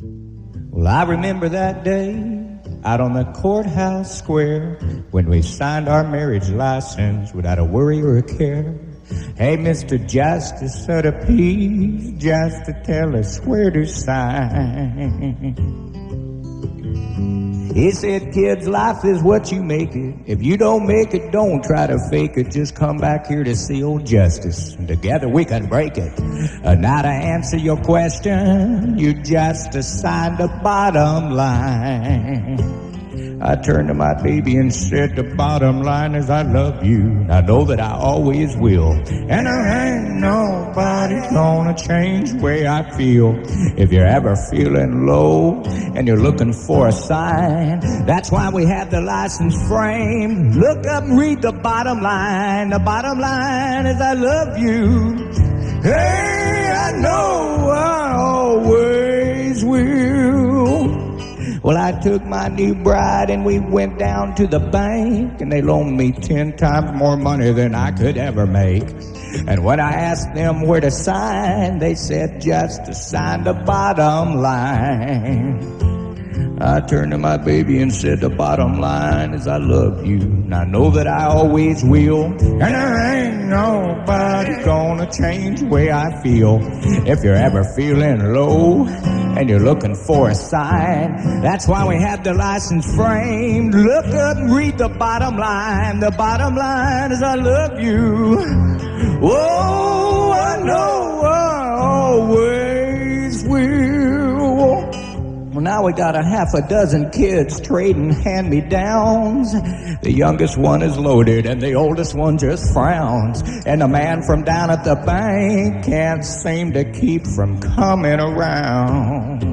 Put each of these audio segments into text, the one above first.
Well, I remember that day out on the courthouse square when we signed our marriage license without a worry or a care. Hey, Mr. Justice of the Peace, just to tell us where to sign. He said, kids, life is what you make it. If you don't make it, don't try to fake it. Just come back here to see old justice, and together we can break it. Now to answer your question, you just signed the bottom line. I turned to my baby and said, the bottom line is I love you. I know that I always will. And there ain't nobody gonna change the way I feel. If you're ever feeling low and you're looking for a sign, that's why we have the license frame. Look up and read the bottom line. The bottom line is I love you. Hey, I know I always will. Well, I took my new bride and we went down to the bank, and they loaned me 10 times more money than I could ever make. And when I asked them where to sign, they said just to sign the bottom line. I turned to my baby and said, the bottom line is I love you, and I know that I always will. And there ain't nobody gonna change the way I feel. If you're ever feeling low and you're looking for a sign, that's why we have the license framed. Look up and read the bottom line. The bottom line is I love you. Oh, I know I always will. Well, now we got a half a dozen kids trading hand-me-downs. The youngest one is loaded and the oldest one just frowns. And the man from down at the bank can't seem to keep from coming around.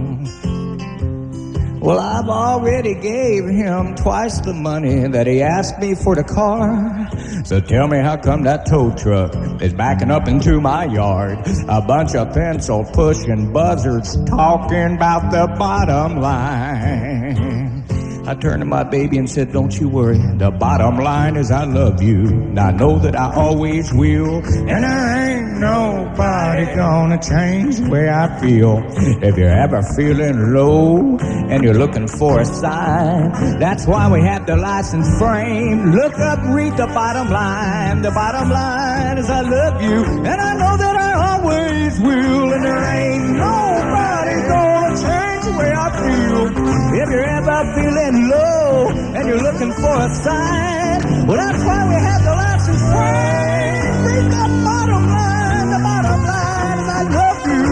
Well, I've already gave him twice the money that he asked me for the car. So tell me, how come that tow truck is backing up into my yard? A bunch of pencil-pushing buzzards talking about the bottom line. I turned to my baby and said, don't you worry, the bottom line is I love you, and I know that I always will. And there ain't nobody gonna change the way I feel. If you're ever feeling low and you're looking for a sign, that's why we have the license frame. Look up and read the bottom line. The bottom line is I love you, and I know that I always will. And there ain't nobody gonna change the way I feel. If you're ever feeling low and you're looking for a sign, well, that's why we have the license frame. Read the bottom line. The bottom line is I love you.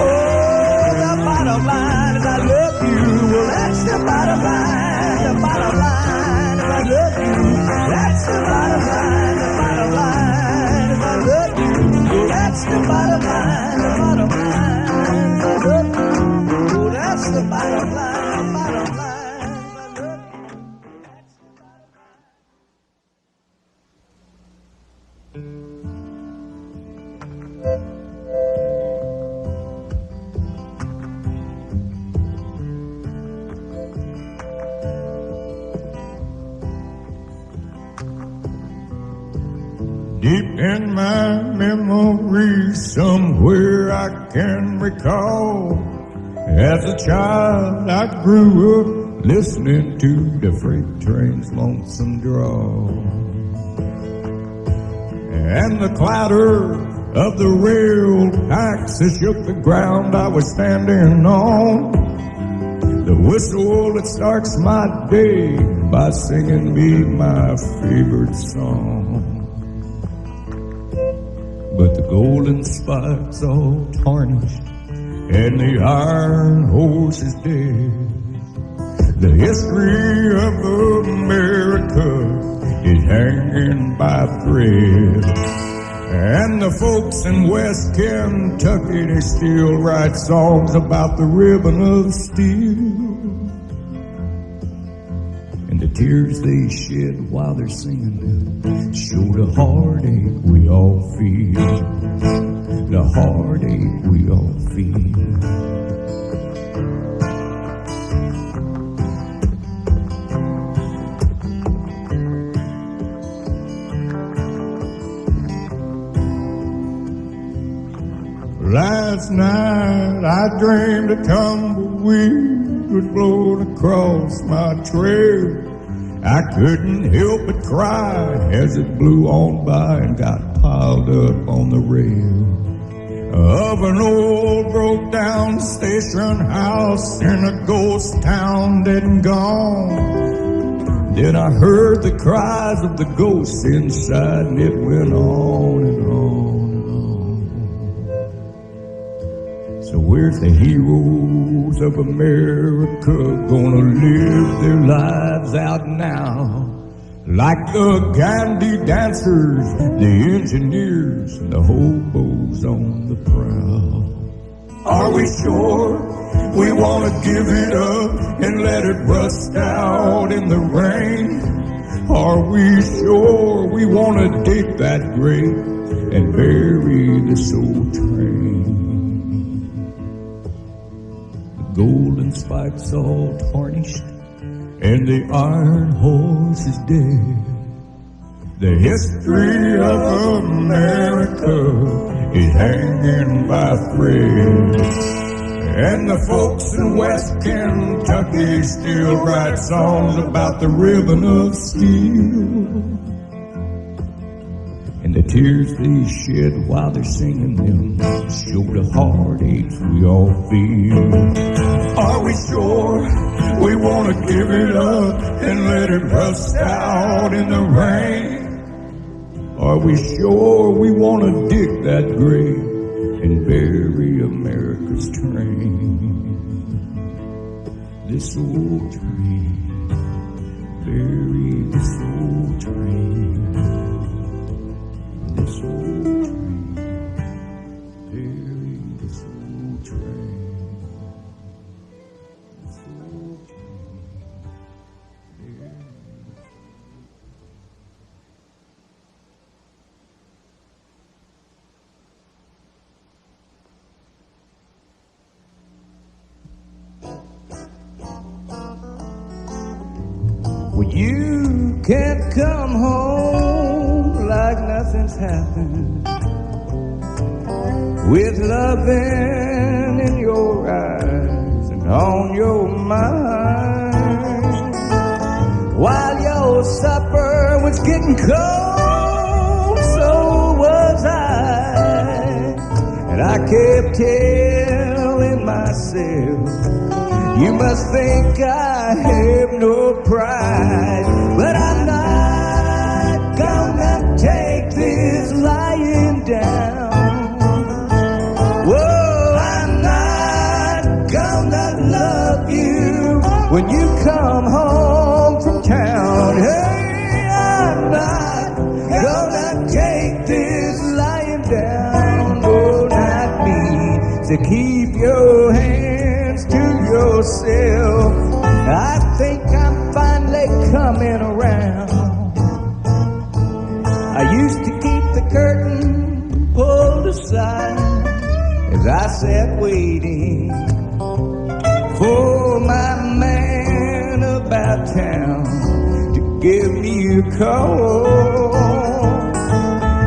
Oh, the bottom line is I love you. Well, that's the bottom line. The bottom line is I love you. That's the bottom line. The bottom line is I love you. Well, that's the bottom line. The bottom line is I love you. Well, that's the bottom line. The bottom line. Deep in my memory, somewhere I can recall, as a child I grew up listening to the freight train's lonesome drawl, and the clatter of the rail packs that shook the ground I was standing on. The whistle that starts my day by singing me my favorite song. But the golden spikes all tarnished and the iron horse is dead. The history of America is hanging by thread. And the folks in West Kentucky, they still write songs about the ribbon of steel. And the tears they shed while they're singing them show the heartache we all feel. The heartache we all feel. last night I dreamed a tumbleweed was blown across my trail. I couldn't help but cry as it blew on by and got piled up on the rail of an old broke down station house in a ghost town dead and gone. Then I heard the cries of the ghosts inside, and it went on and on and on. So where's the heroes of America gonna live their lives out now? Like the Gandhi dancers, the engineers, and the hobos on the prowl. Are we sure we want to give it up and let it rust out in the rain? Are we sure we want to dig that grave and bury this old train? The golden spikes all tarnished and the iron horse is dead. The history of America is hanging by thread. And the folks in West Kentucky still write songs about the ribbon of steel. And the tears they shed while they're singing them show the heartaches we all feel. Are we sure we want to give it up and let it rust out in the rain? Are we sure we want to dig that grave and bury America's train? This old train, bury this old train. This old train, bury this old train. This old train, bury. Well, you can't come home like nothing's happened, with loving in your eyes and on your mind, while your supper was getting cold, so was I. And I kept telling myself, you must think I have no pride, but I'm not gonna take this lying down. Whoa, I'm not gonna love you when you come home from town. Hey, I'm not gonna take this lying down. No, not me. So keep your hands to yourself. I think I'm finally coming around. I used to keep the curtain pulled aside as I sat waiting for my man about town to give me a call.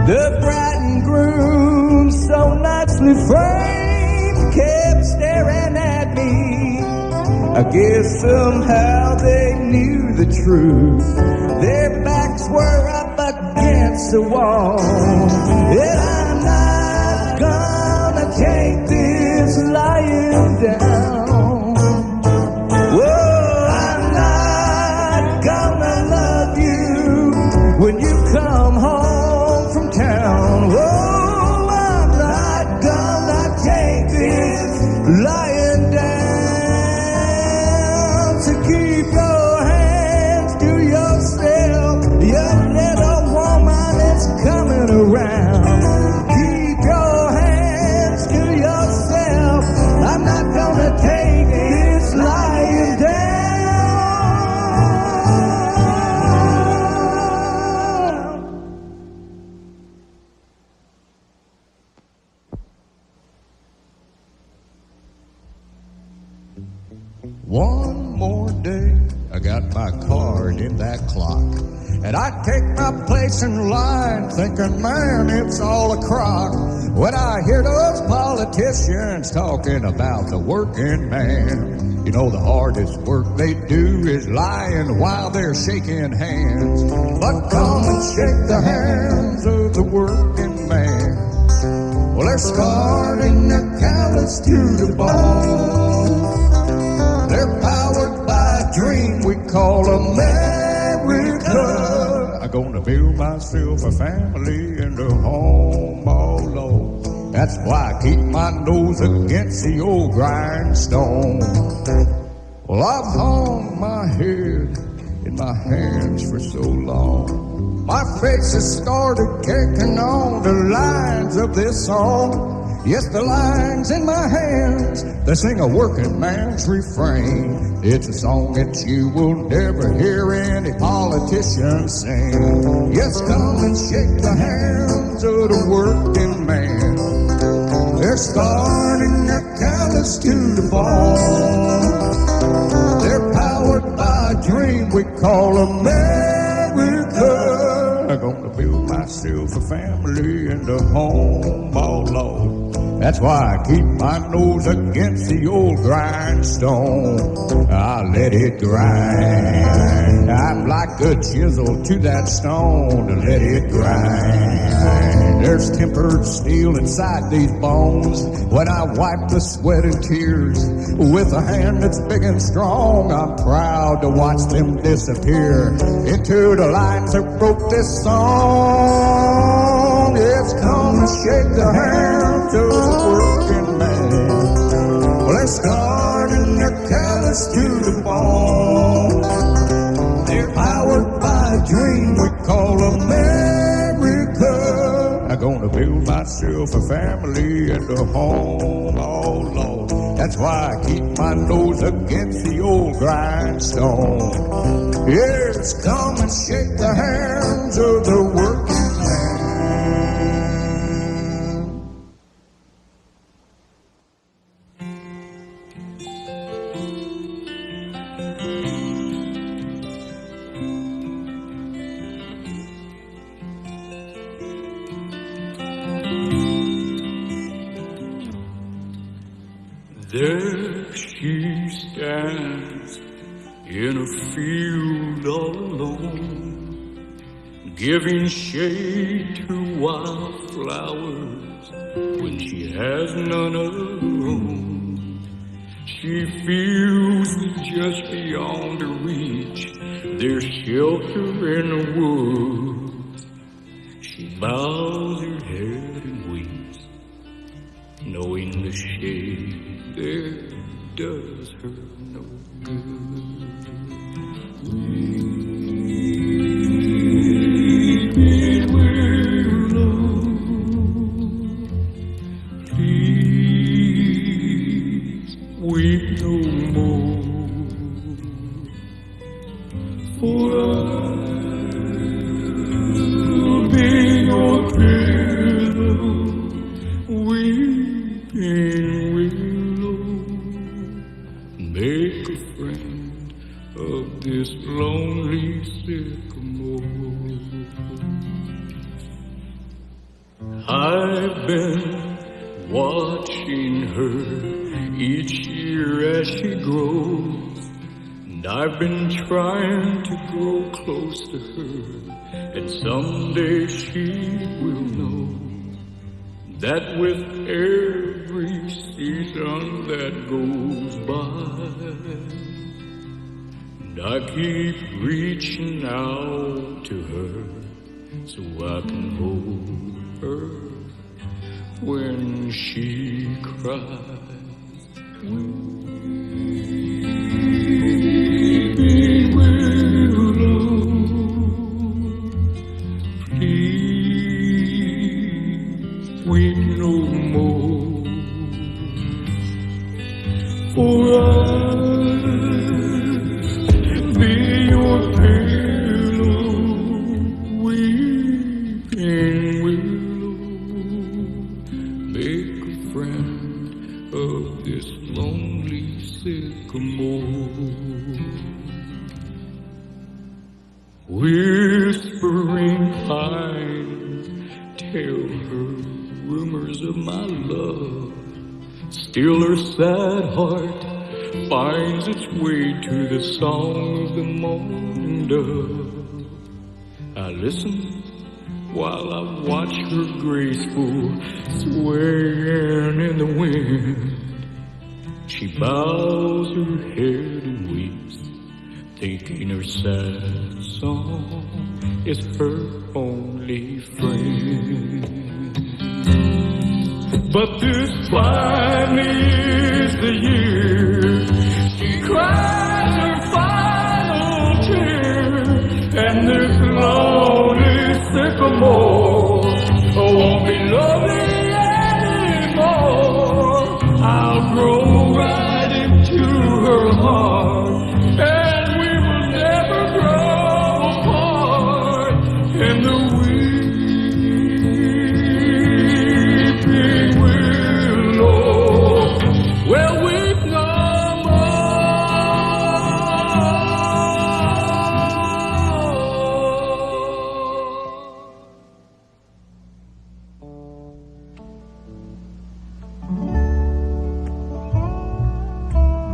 The bride and groom, so nicely framed, kept staring at me. I guess somehow they knew the truth. Their backs were up against the wall. And I'm not gonna take this lying down. Whoa, I'm not gonna love you when you come home from town. Whoa, I'm not gonna take this lying down. So keep your hands to yourself. Your little woman is coming around. Keep your hands to yourself. I'm not gonna rock. And I take my place in line thinking, man, it's all a crock. When I hear those politicians talking about the working man, you know the hardest work they do is lying while they're shaking hands. But come and shake the hands of the working man. Well, they're scarred and they're callous to the bone. They're powered by a dream we call America. I'm gonna build myself a family and a home all alone. That's why I keep my nose against the old grindstone. Well, I've hung my head in my hands for so long. My face has started taking on the lines of this song. Yes, the lines in my hands, they sing a working man's refrain. It's a song that you will never hear any politician sing. Yes, come and shake the hands of the working man. They're scarred and they're callous to the bone. They're powered by a dream we call America. I'm gonna build myself a family and a home all alone. That's why I keep my nose against the old grindstone. I let it grind. I'm like a chisel to that stone to let it grind. There's tempered steel inside these bones. When I wipe the sweat and tears with a hand that's big and strong, I'm proud to watch them disappear into the lines that broke this song. Yes, come and shake the hands of the working man. Well, they're scarred and they're callous to the bone. They're powered by a dream we call America. I'm gonna build myself a family and a home all alone. That's why I keep my nose against the old grindstone. Yes, come and shake the hands of the working man. There she stands in a field all alone, giving shade to wildflowers when she has none of her own. She feels that just beyond her reach there's shelter in the woods. She bows her head and weeps, knowing the shade there does her no good. Weeping willow, please weep no more, for I'll be your pillow. Weeping willow, make a friend of this lonely sycamore. I've been watching her each year as she grows, and I've been trying to grow close to her, and someday she will know that with every season that goes by, and I keep reaching out to her so I can hold her when she cries. Weeping willow, please weep no more, for I'll be your pillow. Weeping willow, make a friend of this lonely sycamore. whispering pines tell her rumors of my love. Still her sad heart finds its way to the song of the morning dove. I listen while I watch her graceful swaying in the wind. She bows her head and weeps, thinking her sad song is her only friend. But this finally is the year she cries her final tear, and this lonely sycamore won't be lovely anymore. I'll grow right into her heart, and we will never grow apart. And the weeping willow will weep no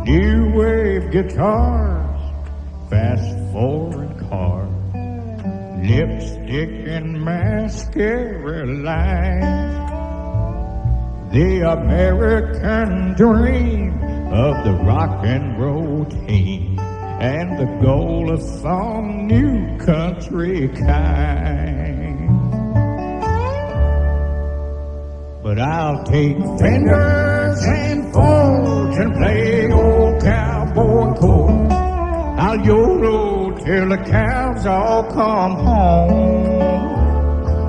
New wave guitars, fast forward cars, lipstick and mascara lines. The American dream of the rock and roll team, and the goal of some new country kind. But I'll take Fenders and Fords and play old cowboy chords. I'll yodel till the cows all come home.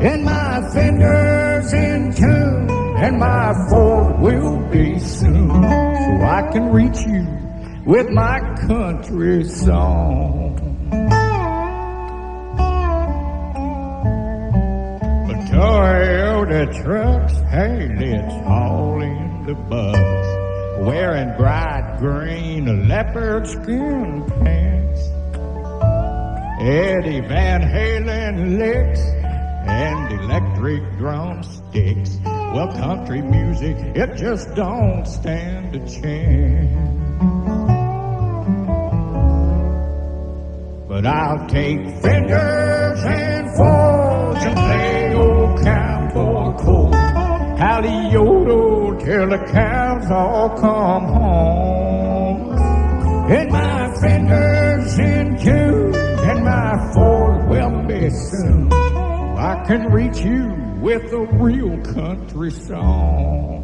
And my Fenders in tune, and my Ford will be soon, so I can reach you with my country song. Toyota trucks, hey, let's haul in the bugs, wearing bright green leopard skin pants. Eddie Van Halen licks and electric drumsticks. Well, country music, it just don't stand a chance. But I'll take Fenders and Fords and play old cowboy chords. I'll yodel till the cows all come home. And my Fenders in tune, and my Ford will be soon. I can reach you with a real country song.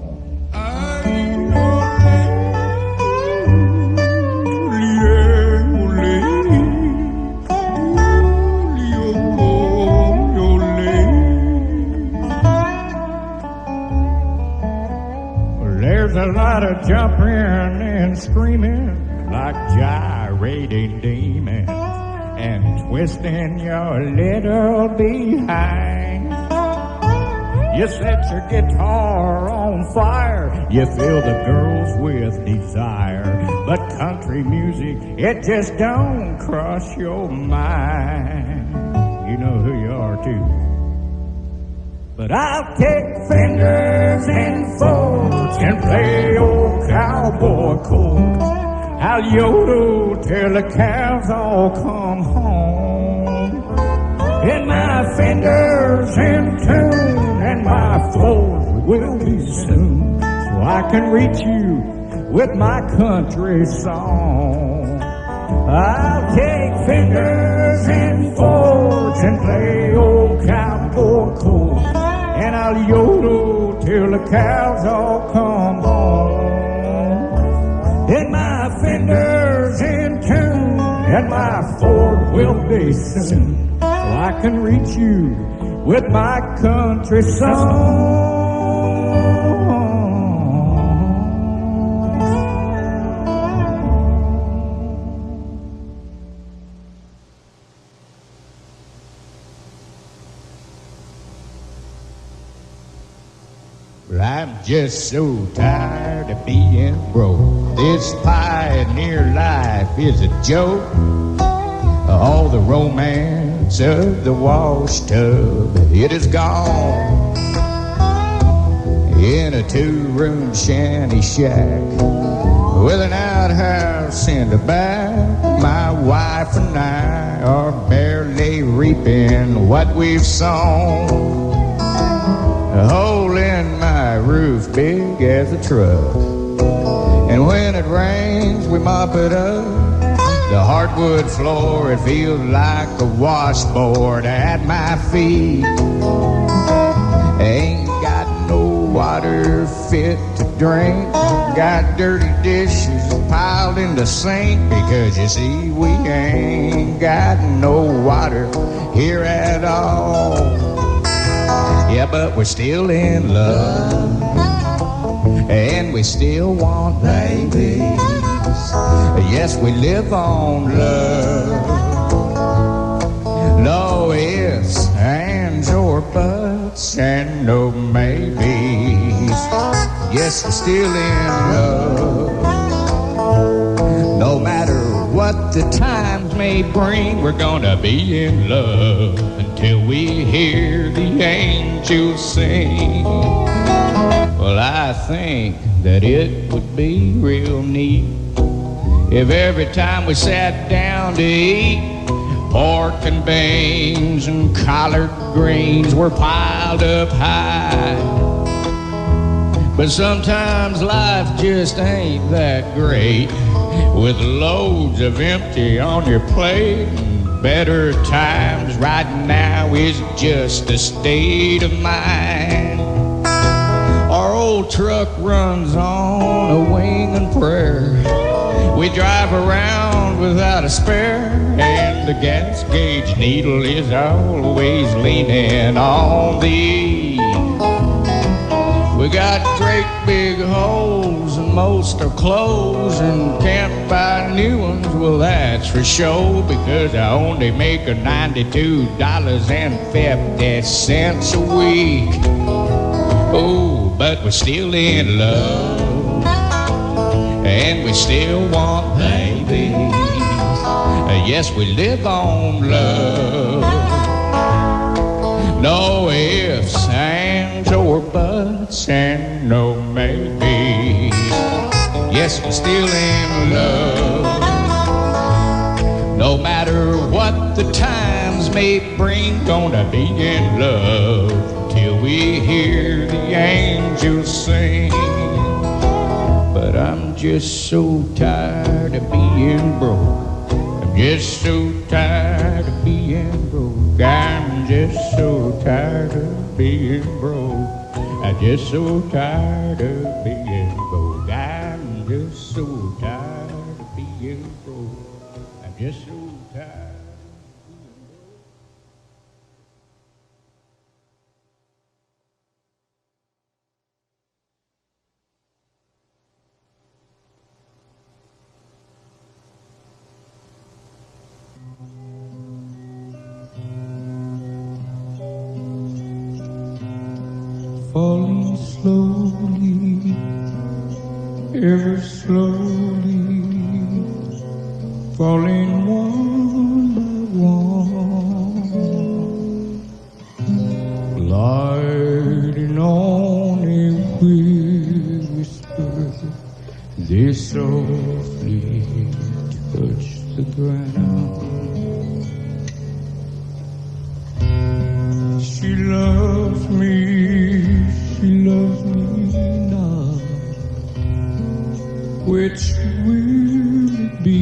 There's a lot of jumping and screaming like gyrating demons, and twisting your little behind. You set your guitar on fire, you fill the girls with desire, but country music, it just don't cross your mind. You know who you are too. But I'll take Fenders and Fords and play old cowboy chords. I'll yodel till the cows all come home. And my Fenders in tune, and my Ford will be soon, so I can reach you with my country song. I'll take Fenders and Fords and play old cowboy chords, and I'll yodel till the cows all come home. And my Fenders in tune, and my Ford will be soon, so I can reach you with my country song. Well, I'm just so tired of being broke. This pioneer life is a joke. All the romance sides of the wash tub. It is gone in a two-room shanty shack with an outhouse in the back. My wife and I are barely reaping what we've sown. A hole in my roof big as a truck, and when it rains we mop it up. The hardwood floor, it feels like a washboard at my feet. Ain't got no water fit to drink. Got dirty dishes piled in the sink, because you see we ain't got no water here at all. Yeah, but we're still in love, and we still want babies. Yes, we live on love. No ifs, ands, or buts, and no maybes. Yes, we're still in love. No matter what the times may bring, we're gonna be in love until we hear the angels sing. Well, I think that it would be real neat if every time we sat down to eat, pork and beans and collard greens were piled up high. But sometimes life just ain't that great, with loads of empty on your plate. Better times right now is just a state of mind. Our old truck runs on a wing and prayer. We drive around without a spare, and the gas gauge needle is always leaning on the E. We got great big holes in most of clothes, and can't buy new ones, well that's for sure, because I only make $92.50 a week. Oh, but we're still in love, and we still want babies. Yes, we live on love. No ifs, ands, or buts, and no maybes. Yes, we're still in love. No matter what the times may bring, gonna be in love till we hear the angels sing. But I'm just so tired of being broke. I'm just so tired of being broke. I'm just so tired of being broke. I'm just so tired of being broke. I'm just so tired of being broke. I'm just so tired. Falling slowly, ever slowly, falling one by one, gliding on a whisper, they softly touch the ground. She loves me. She loves me now. Which will it be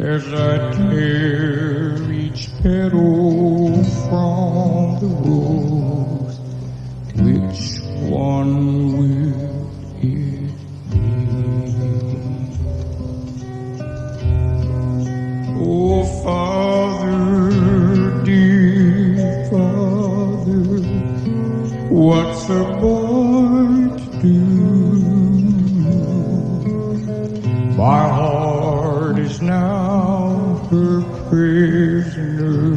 as I tear each petal from the rose? Which one will it be? Oh, Father, dear Father, what's a boy to do? My heart is now her prisoner.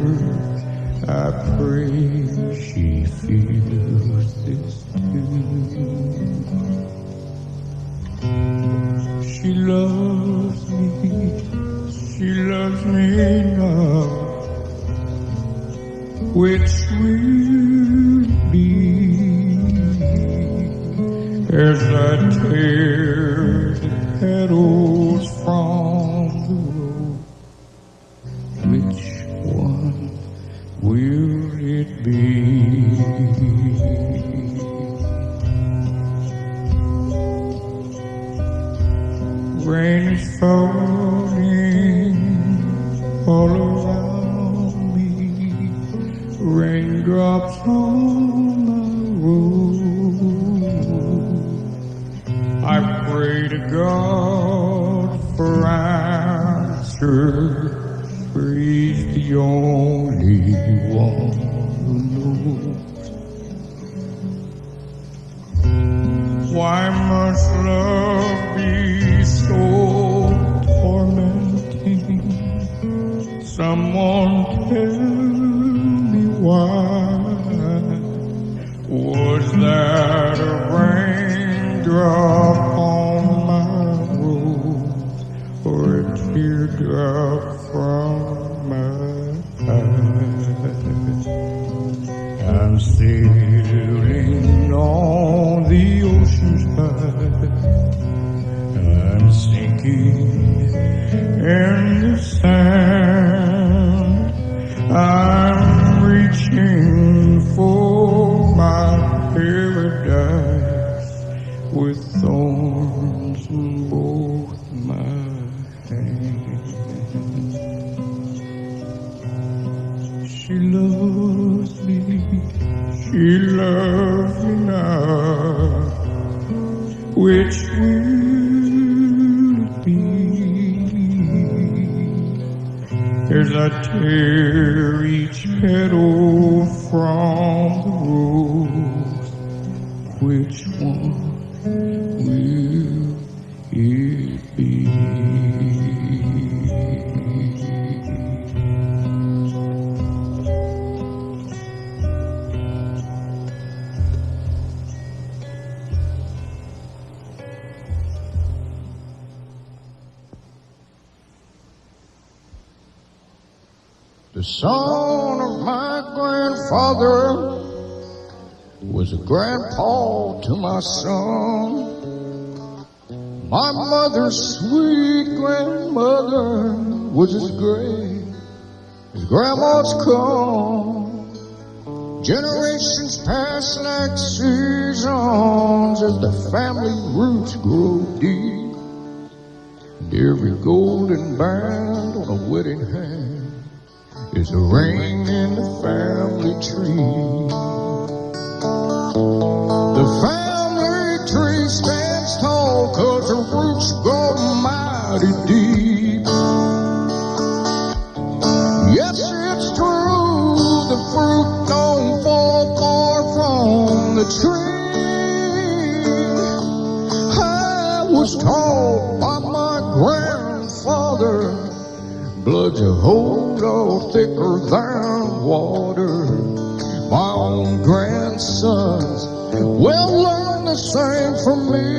I pray she feels this too. She loves me She loves me now. Which will be as I tear the petals from the rose? Which one will it be? Rain is falling all around me, raindrops on my road. I pray to God for answer, for He's the only one who knows. Why must love be so tormenting? Someone tell me why. Was that a raindrop on my rose, or a teardrop from my eye? I'm sailing on the ocean's high. I'm sinking in the sand. I'm reaching for my paradise with thorns in both my hands. She loves me, she loves me now. Which will it be as I tear each petal from the rose? Which one will it be? The son of my grandfather was a grandpa to my son. My mother's sweet grandmother was as great as grandma's come. Generations pass like seasons as the family roots grow deep. And every golden band on a wedding hand is a ring in the family tree. The family tree stands tall 'cause the roots go mighty deep. Yes, it's true, the fruit don't fall far from the tree. I was taught by my grandfather, blood's a whole lot thicker than water. My own grandsons will learn the same from me.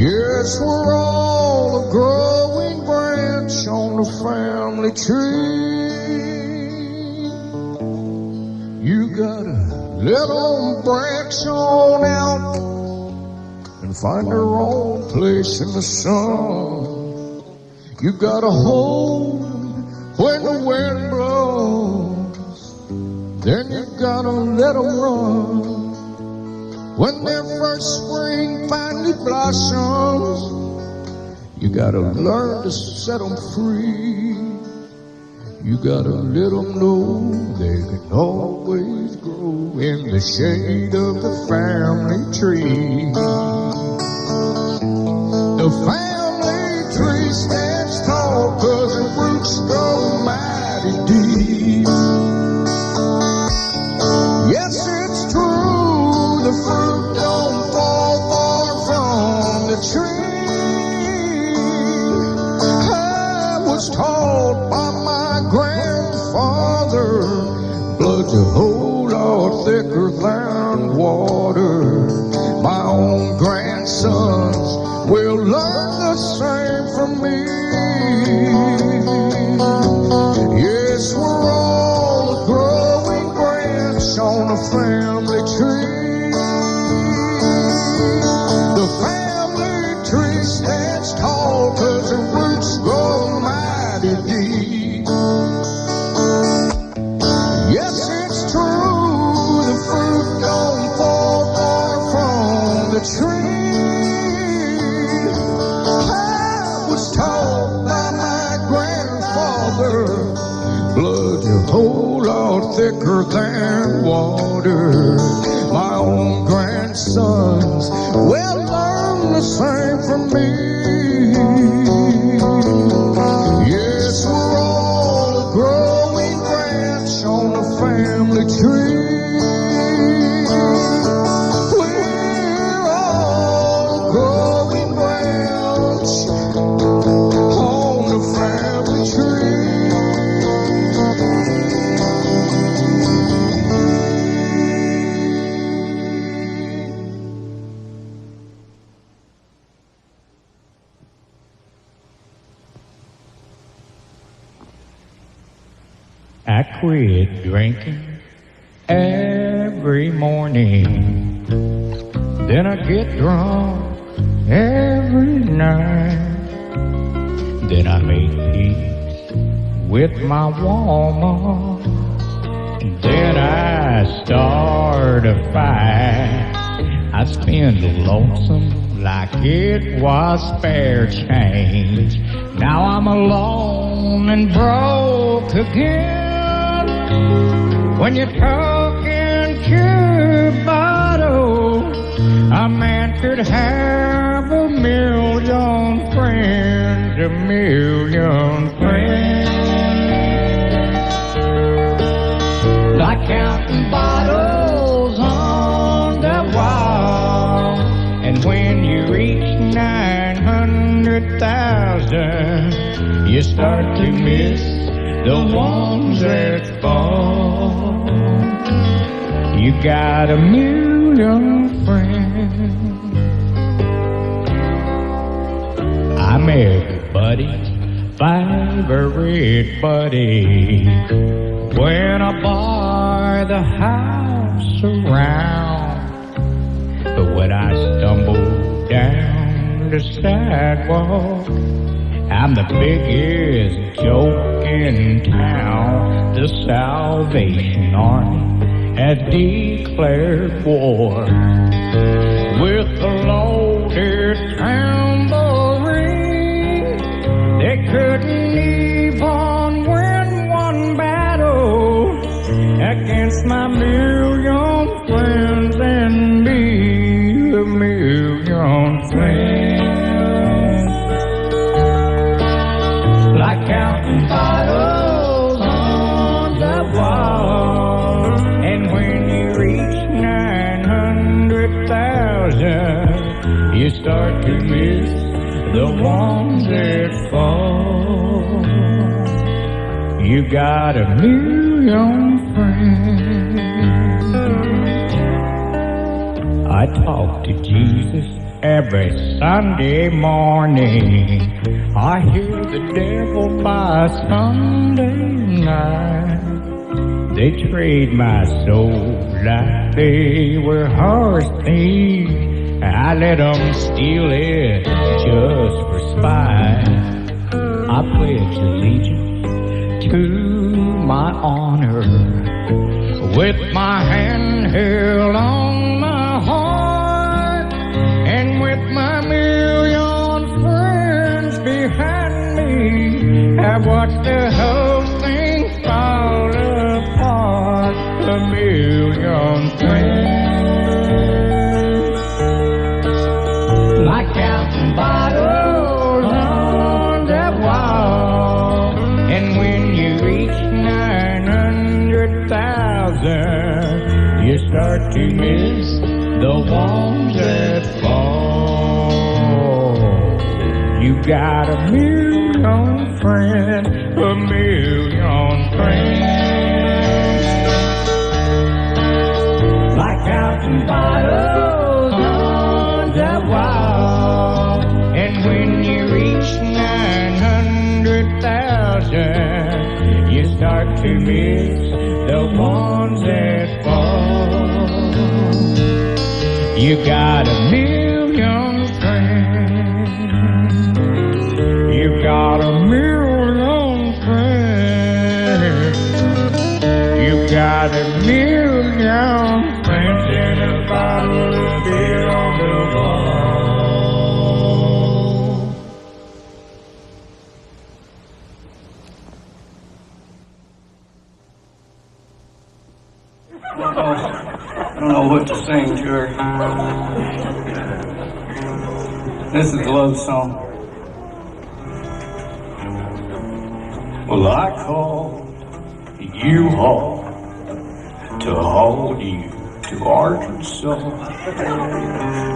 Yes, we're all a growing branch on the family tree. You gotta let them branch on out and find their own place in the sun. You gotta hold when the wind blows, then you gotta let them run. When their first spring finally blossoms, you gotta learn to set them free. You gotta let them know they can always grow in the shade of the family tree. The family tree stands tall 'cause the roots go mighty deep. Yes, it's true, the fruit don't fall far from the tree. I was taught by my grandfather, blood's a whole lot thicker than water. My own grandsons will learn the same from me. Yes, we're all a growing branch on a family tree. The family tree stands tall 'cause the roots grow mighty deep. Yes, it's true, the fruit don't fall far from the tree. I was taught by my grandfather, blood's a whole lot thicker than water. My own grandsons will learn the same from me. Yes, we're all a growing branch on a family tree. We're all a growing branch on a family tree. I quit drinking every morning. Then I get drunk every night. Then I make peace with my woman. Then I start a fight. I spend the lonesome like it was spare change. Now I'm alone and broke again. When you're talking to a bottle, a man could have a million friends, a million friends. Like counting bottles on the wall. And when you reach 900,000, you start to miss the ones that fall. You got a million friends. I'm everybody's favorite buddy. When I bar the house around, but when I stumble down the sidewalk, I'm the biggest joke in town. The Salvation Army has declared war with a loaded tambourine. They couldn't even win one battle against my million friends and me, a million friends. Like counting bottles on the wall. And when you reach 900,000, you start to miss the ones that fall. You got a million friends. I talk to Jesus every Sunday morning. I hear the devil by Sunday night. They trade my soul like they were horse thieves. I let them steal it just for spite. I pledge allegiance to my honor with my hand held on my heart, and with my million friends behind me, I watch the whole thing fall apart. A million friends, like counting bottles on the wall. And when you reach 900,000, you start to miss the ones that fall. You got a million friends, a million friends. Like counting bottles on the wall. And when you reach 900,000, dozen, you start to miss the ones that fall. You got a million friends. You got a million friends. You got a million friends in a bottle of beer on the wall. I don't know what to sing to her. This is a love song. Well, I called you home to haul you to Arkansas,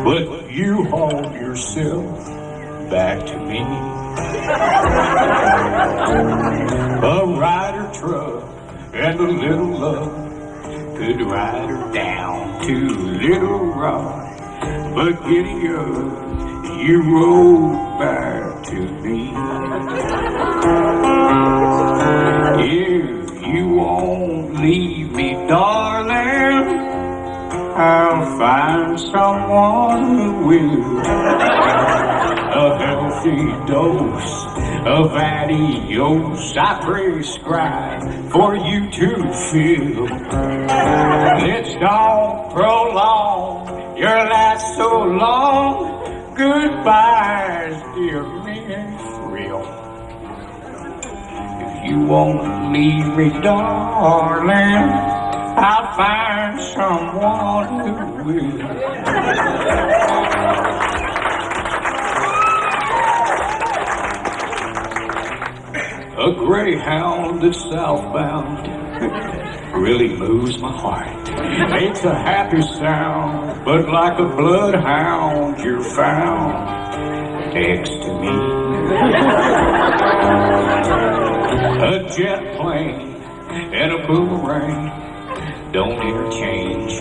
but you hauled yourself back to me. A rider truck and a little love could ride her down to Little Rock, but giddy up, you rode back to me. If you won't leave me, darling, I'll find someone who will. A healthy dose of adios I prescribe for you to feel. Let's don't prolong your last so long. Goodbyes, dear me, thrill. If you won't leave me, darling, I'll find someone who will. A greyhound that's southbound really moves my heart. Makes a happy sound, but like a bloodhound you're found next to me. A jet plane and a boomerang don't interchange.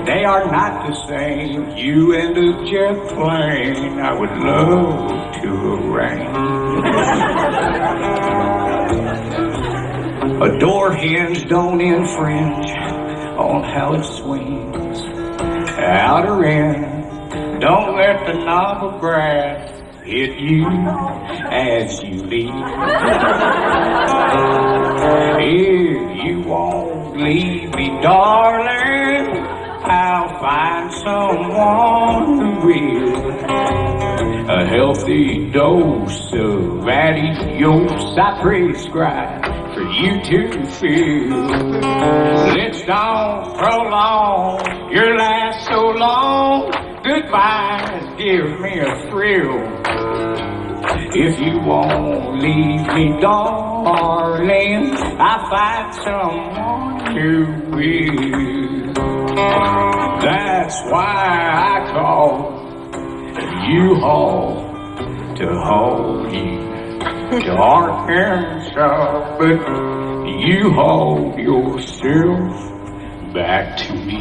They are not the same. You and a jet plane I would love to arrange. A door hinge don't infringe on how it swings. Out or in, don't let the knob of grass hit you as you leave. If you won't leave me, darling, I'll find someone who will. A healthy dose of adios I prescribe for you to feel. Let's don't prolong your last so long. Goodbyes give me a thrill. If you won't leave me, darling, I'll find someone who will. That's why I call you home to hold you to Arkansas, but you hold yourself back to me.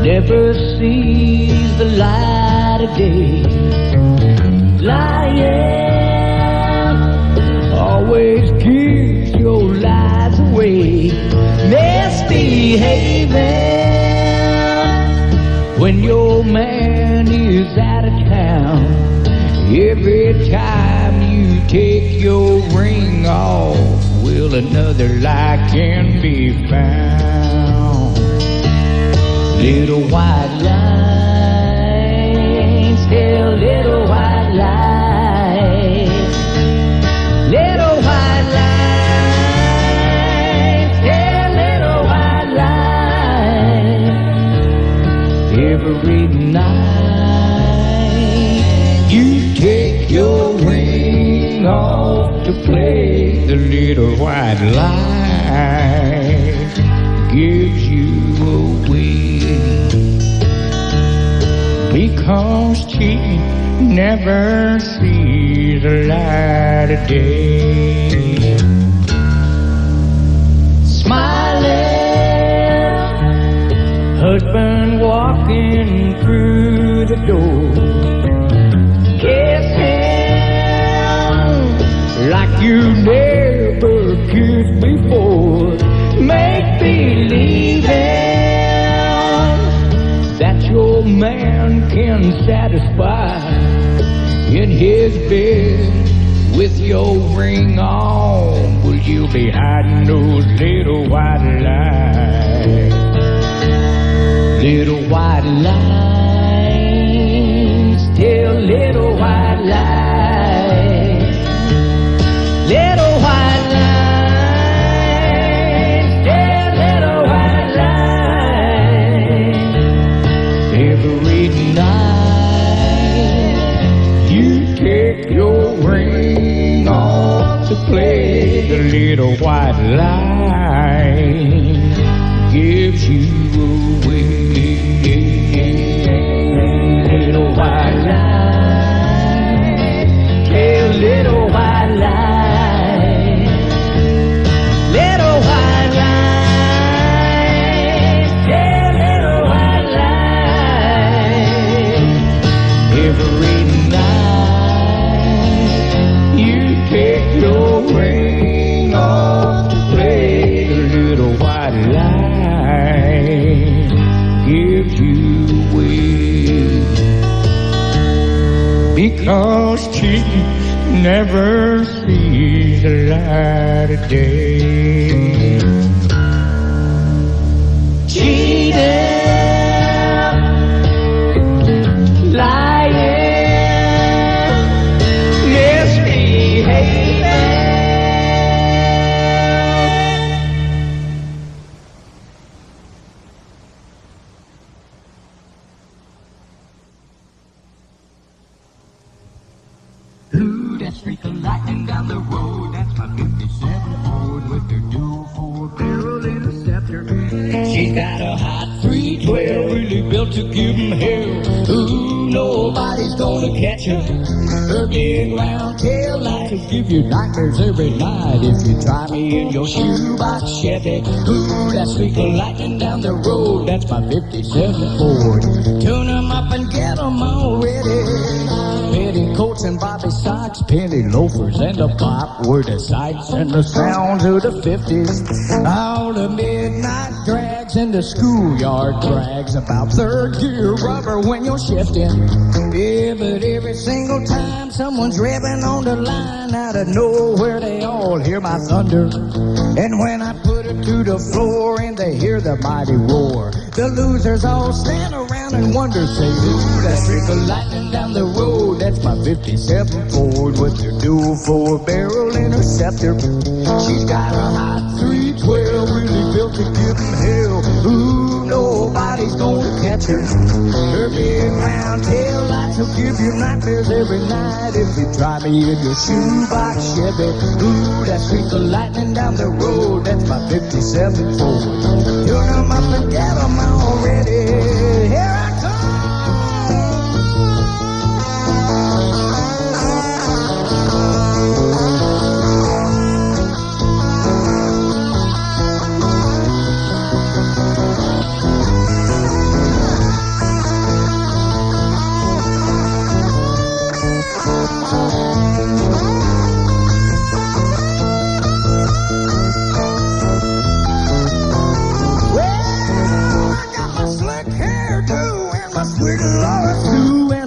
Never sees the light of day. Lying always gives your lies away. Misbehaving when your man is out of town. Every time you take your ring off, will another lie can be found. Little white lines tell little white lies. Little white lines tell little white lies. Every night you take your ring off to play the little white lies. never see the light of day. Smiling, husband walking through the door. Kiss him like you never kissed before. Make believing that your man can satisfy in his bed with your ring on. Will you be hiding those little white lies? Little white lines, tell little white lies. Little white lines, tell little white lies. Every night you take your ring off to play. The little white line gives you away. Little white line, tell little white line. Little white line, tell little white line. Every night you take your ring off to play. The little white line gives you away. Because cheating never sees the light of day. Cheating, lying, misbehaving. Ooh, that streak of lightning down the road. That's my 57 Ford with her dual four-barrel interceptor. She's got a hot 312, really built to give 'em hell. Ooh, nobody's gonna catch her. Her big round tail light will give you nightmares every night if you try me in your shoebox Chevy. Ooh, that streak of lightning down the road. That's my 57 Ford. Tune 'em up and get 'em all ready. Petticoats and bobby socks, penny loafers and a pop were the sights and the sounds of the 50s. All the midnight drags and the schoolyard drags, about third gear rubber when you're shifting. Yeah, but every single time someone's revving on the line, out of nowhere they all hear my thunder. And when I put it to the floor and they hear the mighty roar, the losers all stand around and wonder, say, ooh, that streak of lightning down the road. That's my 57 Ford with her dual four-barrel interceptor. She's got a hot 312, really built to give 'em hell. Ooh, nobody's gonna catch her. Her big round tail lights will give you nightmares every night if you try me in your shoebox Chevy. Ooh, that streak of lightning down the road. That's my 57 Ford. Tune 'em up and get 'em already. Here I come.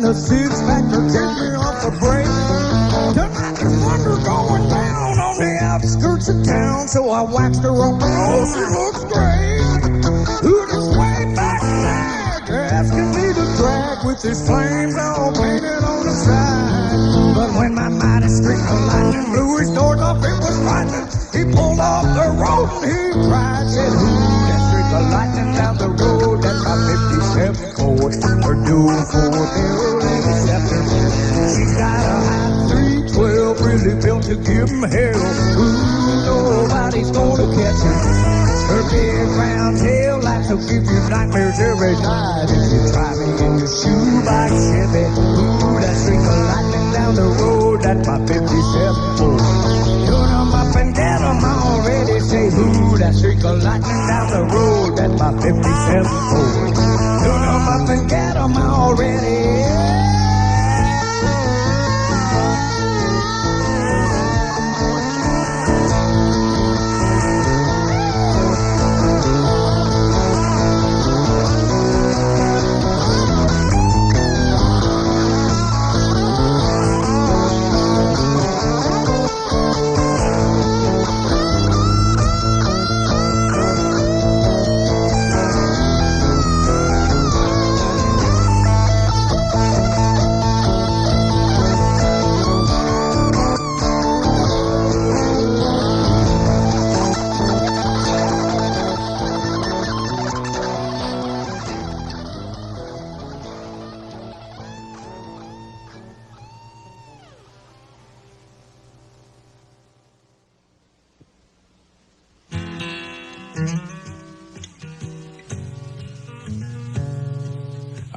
A six-pack to take me off the break. Tonight there's thunder going down on the outskirts of town, so I waxed her up and oh, she looks great. Ooh, this way back there, asking me to drag with his flames all painted on the side. But when my mighty streak of lightning blew his doors off, it was lightning. He pulled off the road and he cried, said, ooh, that streak of lightning down the road. That's my 57 Ford, her dual four-barrel interceptor. She's got a hot 312, really built to give 'em hell. Ooh, nobody's gonna catch her. Her big round tail lights will give you nightmares every night if you try me in your shoebox Chevy. Ooh, that streak of that's my 57 Ford. Tune 'em up and get 'em all ready. Say, ooh, that streak of lightning down the road, that's my 57 Ford. Tune 'em up and get 'em all ready.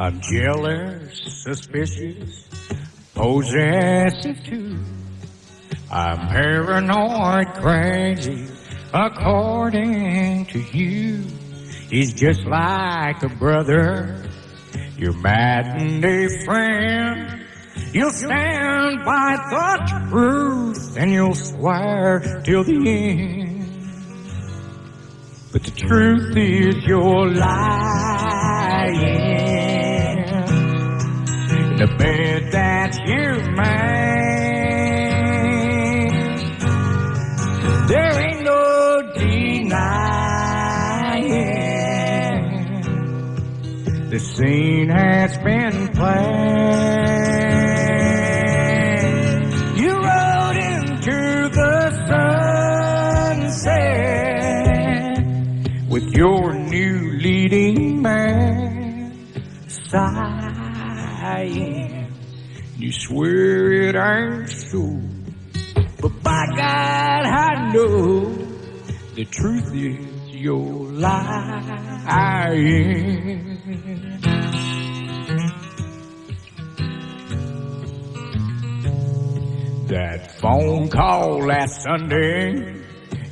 I'm jealous, suspicious, possessive too. I'm paranoid, crazy, according to you. He's just like a brother, your matinee friend. You'll stand by the truth and you'll swear till the end. But the truth is you're lying. The bed that you made, there ain't no denying. The scene has been played. You rode into the sunset with your new leading man. You swear it ain't so, but by God I know the truth is you're lying. That phone call last Sunday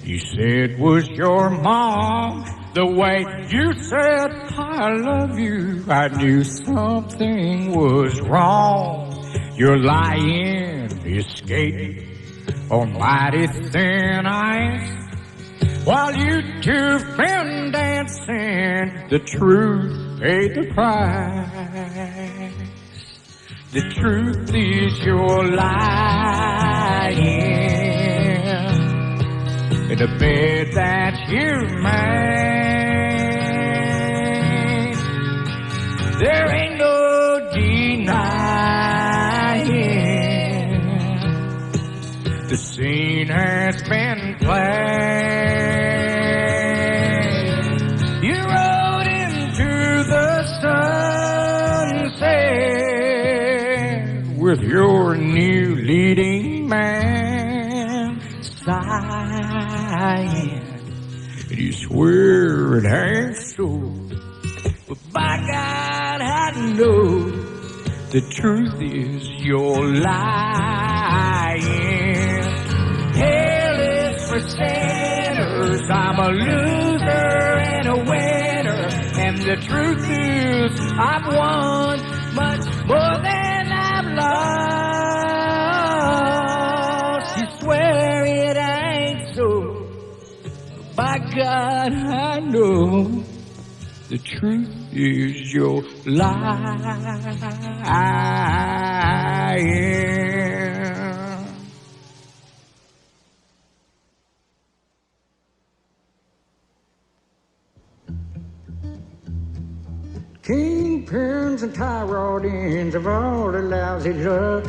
you said was your mom. The way you said, I love you, I knew something was wrong. You're lying, escaping on mighty thin ice. While you two been dancing, the truth paid the price. The truth is you're lying. In the bed that you made, there ain't no denying. The scene has been played. You rode into the sunset with your new leading man sighing. And you swear it ain't so, but by God I know the truth is you're lying. Hell is for sinners, I'm a loser and a winner, and the truth is I've won much more than I've lost. You swear it ain't so, by God I know the truth is you're lying. Kingpins and tie rod ends of all the lousy luck.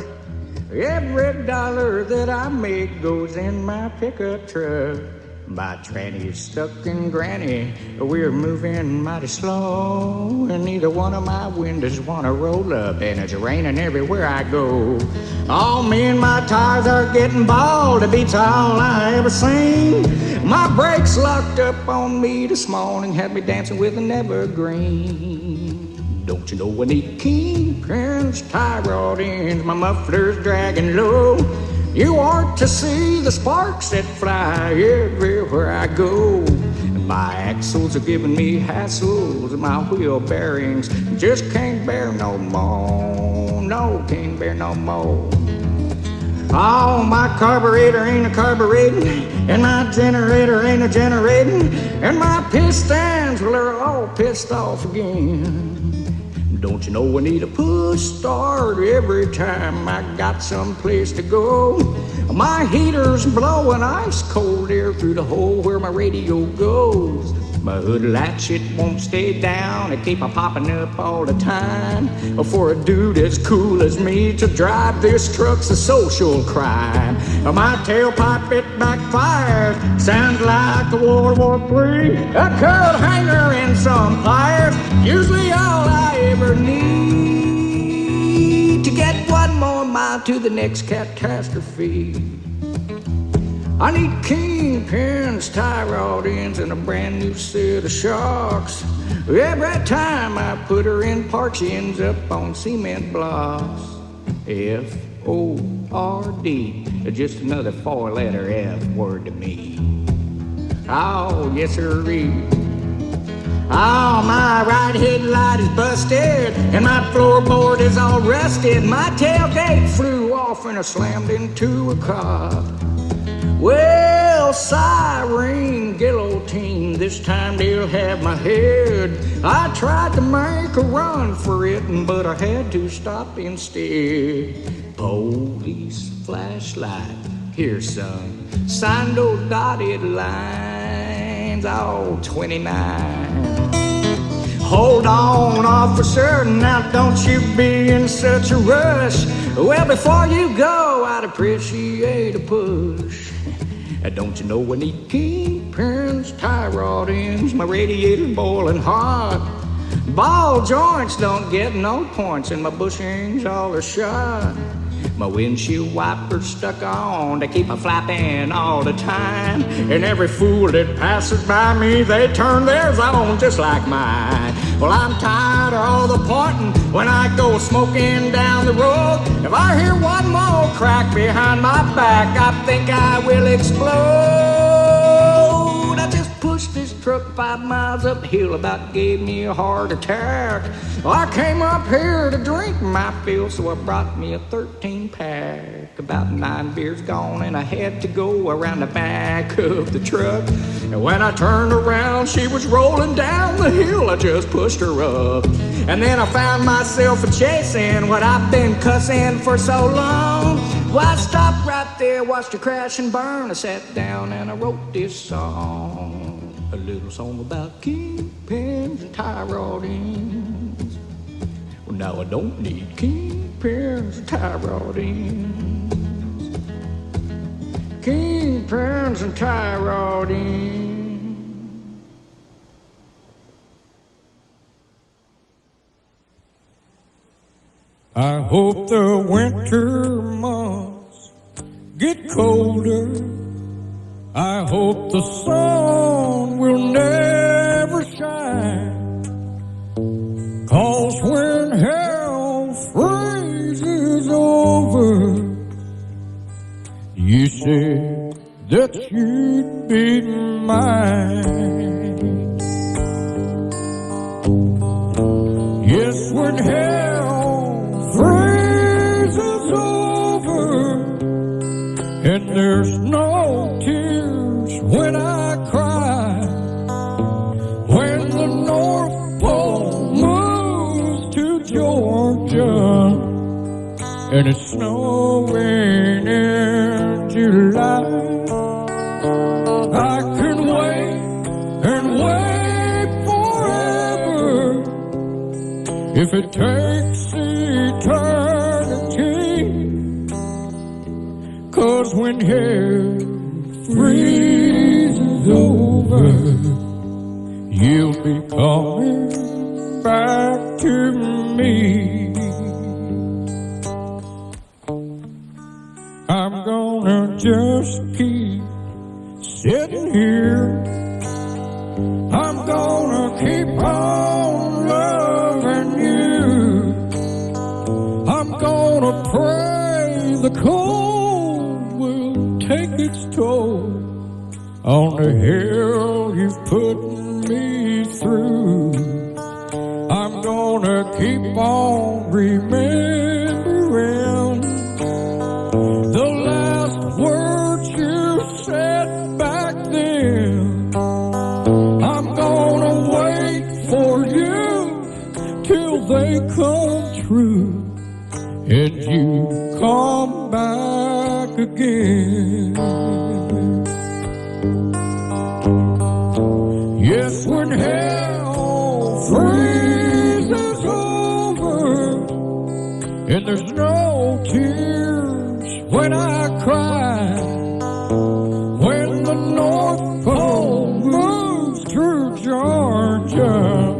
Every dollar that I make goes in my pickup truck. My tranny's stuck in granny, we're moving mighty slow, and neither one of my windows wanna roll up, and it's raining everywhere I go. All me and my tires are getting bald, it beats all I ever seen. My brakes locked up on me this morning, had me dancing with an evergreen. Don't you know I need kingpins, tie rod ends, my muffler's dragging low. You ought to see the sparks that fly everywhere I go. My axles are giving me hassles, my wheel bearings just can't bear no more. No, can't bear no more. Oh, my carburetor ain't a carbureting, and my generator ain't a generating, and my pistons, well, they're all pissed off again. Don't you know I need a push start every time I got someplace to go? My heater's blowing ice cold air through the hole where my radio goes. My hood latch, it won't stay down, it keep a popping up all the time. For a dude as cool as me to drive this truck's a social crime. My tailpipe, it backfires, sounds like a World War III. A coat hanger and some pliers, usually all I ever need to get one more mile to the next catastrophe. I need kingpins, tie rod ends, and a brand new set of shocks. Every time I put her in park, she ends up on cement blocks. F-O-R-D, just another four-letter F word to me. Oh, yes sirree. Oh, my right headlight is busted, and my floorboard is all rusted. My tailgate flew off and I slammed into a car. Well, siren, guillotine, this time they'll have my head. I tried to make a run for it, but I had to stop instead. Police flashlight, here's some signed those dotted lines, all 29. Hold on, officer, now don't you be in such a rush. Well, before you go, I'd appreciate a push. Don't you know I need kingpins, tie rod ends, my radiator boiling hot. Ball joints don't get no points, and my bushings all are shot. My windshield wipers stuck on, they keep a flapping all the time. And every fool that passes by me, they turn theirs on just like mine. Well, I'm tired of all the pointing when I go smoking down the road. If I hear one more crack behind my back, I think I will explode. I just pushed this truck 5 miles uphill, about gave me a heart attack. I came up here to drink my fill, so I brought me a 13-pack. About 9 beers gone, and I had to go around the back of the truck. And when I turned around, she was rolling down the hill. I just pushed her up. And then I found myself a-chasing what I've been cussing for so long. Well, I stopped right there, watched her crash and burn. I sat down and I wrote this song. A little song about kingpins and tie rod ends. Well, now I don't need kingpins and tie rod ends. Kingpins and tie rod ends. I hope the winter months get colder. I hope the sun will never shine. 'Cause when hell freezes over, you said that you'd be mine. Yes, when hell freezes over and there's no tears when I cry, when the North Pole moves to Georgia and it's snowing in July, I can wait and wait forever if it takes eternity. 'Cause when hell freezes over, you'll be coming back to me. I'm gonna just keep sitting here. I'm gonna keep on loving you. its toll on the hell you've put me through. I'm gonna keep on remembering the last words you said back then. I'm gonna wait for you till they come true and you come back again. Yes, when hell freezes over and there's no tears when I cry, when the North Pole moves through Georgia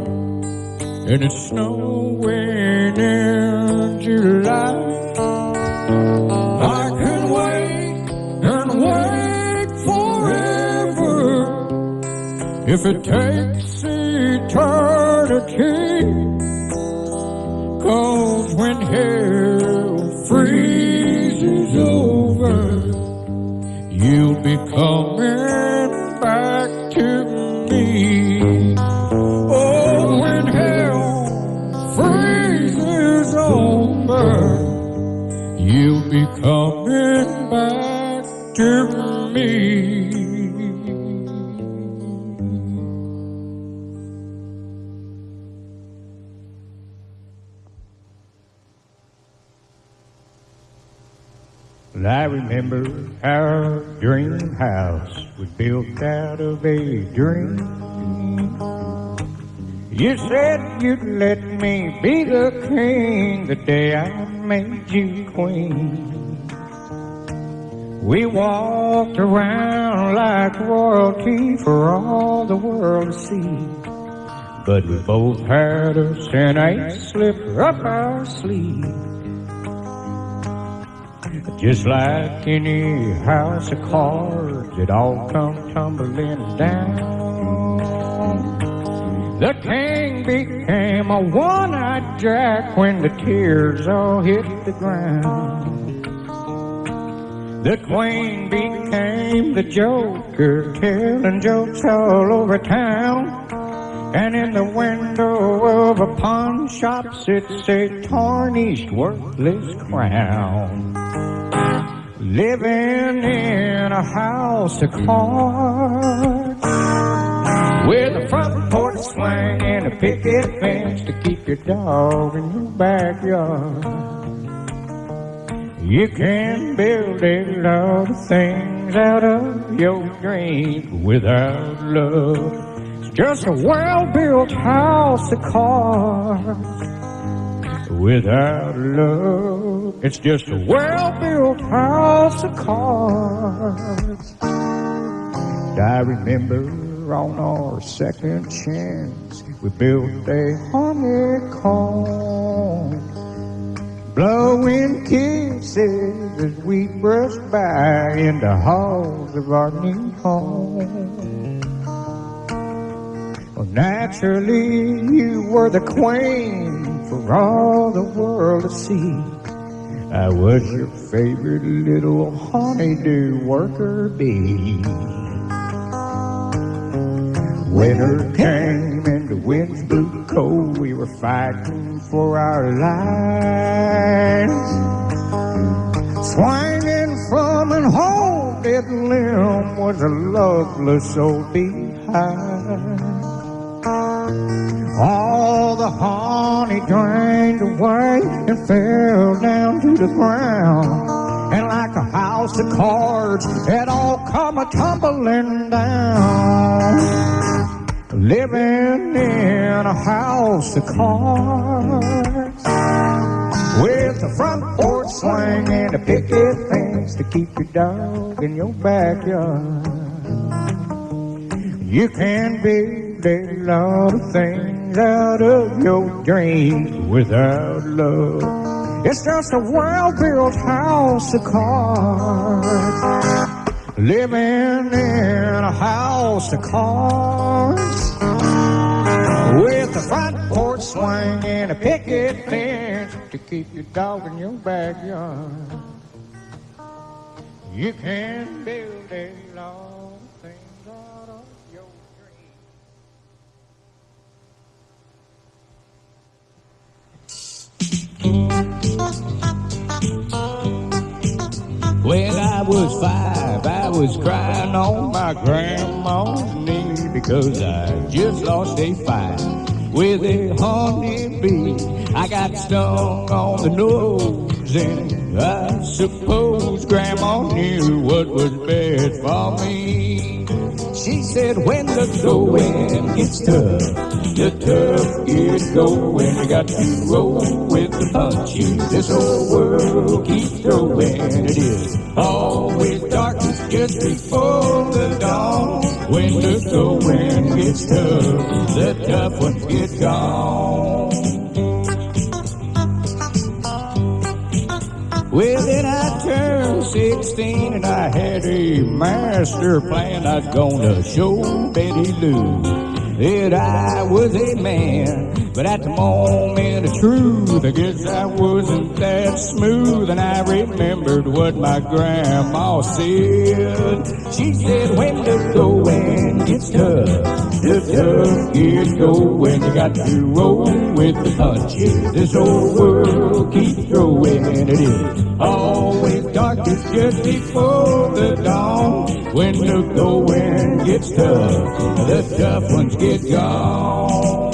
and it's snowing in July, I can wait and wait forever if it takes eternity. 'Cause when hell freezes over, you'll be coming back to me. Oh, when hell freezes over, you'll be coming back to me. Well, I remember our dream house was built out of a dream. You said you'd let me be the king the day I made you queen. We walked around like royalty for all the world to see. But we both had a sin slip up our sleeve. Just like any house of cards, it all come tumbling down. The king became a one-eyed jack when the tears all hit the ground. The queen became the joker, telling jokes all over town. And in the window of a pawn shop sits a tarnished, worthless crown. Living in a house of cards, with a front porch swing and a picket fence to keep your dog in your backyard. You can build a lot of things out of your dreams without love. It's just a well-built house of cards without love. It's just a well-built house of cards. And I remember on our second chance, we built a honeycomb, blowing kisses as we brushed by in the halls of our new home. Well, naturally, you were the queen for all the world to see. I was your favorite little honeydew worker bee. Winter came and the winds blew cold. We were fighting for our lives, swinging from an whole dead limb was a loveless old beehive. All the honey drained away and fell down to the ground. And like a house of cards, it all come a-tumbling down. Living in a house of cards, with a front porch swing and a picket fence to keep your dog in your backyard. You can build a lot of things out of your dreams without love. It's just a well-built house of cards. Living in a house of cards, with a front porch swing and a picket fence to keep your dog in your backyard. You can build a long thing out of your dreams. When I was 5, I was crying on my grandma's knee because I just lost a fight with a honeybee. I got stung on the nose, and I suppose Grandma knew what was best for me. She said, when the going gets tough, the tough get going. You got to roll with the punches. This old world keeps going. It is always darkness just before the dawn. When the going gets tough, the tough ones get gone. Well, then I turned 16 and I had a master plan. I was gonna show Betty Lou that I was a man. But at the moment of truth, I guess I wasn't that smooth. And I remembered what my grandma said. She said, when the going gets tough, the tough gets going. You got to roll with the punches. This old world keeps going. It is always darkest just before the dawn. When the going gets tough, the tough ones get gone.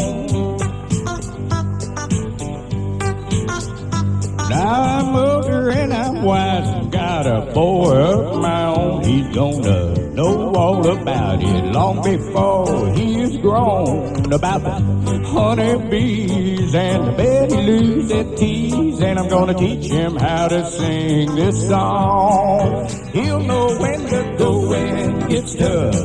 Now I'm older and I'm wise and got a boy of my own. He's gonna know all about it long before he is grown. About the honeybees and the Betty Lou's that tease. And I'm gonna teach him how to sing this song. He'll know when the going gets tough,